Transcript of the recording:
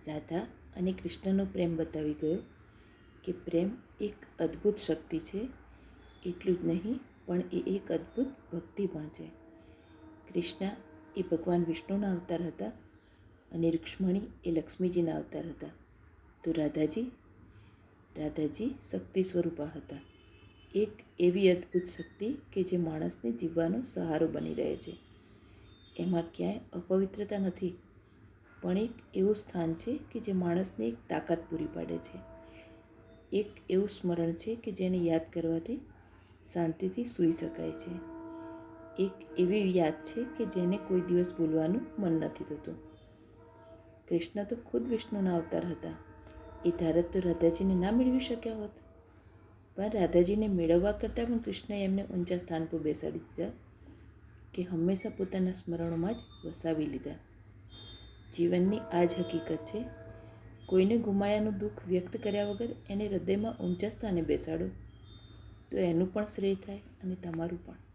રાધા અને કૃષ્ણનો પ્રેમ બતાવી ગયો કે પ્રેમ એક અદ્ભુત શક્તિ છે. એટલું જ નહીં પણ એ એક અદ્ભુત ભક્તિ પણ છે. કૃષ્ણ એ ભગવાન વિષ્ણુના અવતાર હતા અને રૂક્ષ્મણી એ લક્ષ્મીજીના અવતાર હતા. તો રાધાજી શક્તિ સ્વરૂપા હતા. એક એવી અદ્ભુત શક્તિ કે જે માણસને જીવવાનો સહારો બની રહે છે. એમાં ક્યાંય અપવિત્રતા નથી, પણ એક એવું સ્થાન છે કે જે માણસને એક તાકાત પૂરી પાડે છે. એક એવું સ્મરણ છે કે જેને યાદ કરવાથી શાંતિથી સૂઈ શકાય છે. એક એવી યાદ છે કે જેને કોઈ દિવસ ભૂલવાનું મન નથી થતું. કૃષ્ણ તો ખુદ વિષ્ણુના અવતાર હતા. એ ધારત તો રાધાજીને ના મેળવી શક્યા હોત, પણ રાધાજીને મેળવવા કરતાં પણ કૃષ્ણએ એમને ઊંચા સ્થાન પર બેસાડી દીધા કે હંમેશા પોતાના સ્મરણોમાં જ વસાવી લીધા. જીવનની આ જ હકીકત છે. કોઈને ગુમાયાનું દુઃખ વ્યક્ત કર્યા વગર એને હૃદયમાં ઊંચા સ્થાને બેસાડો તો એનું પણ શ્રેય થાય અને તમારું પણ.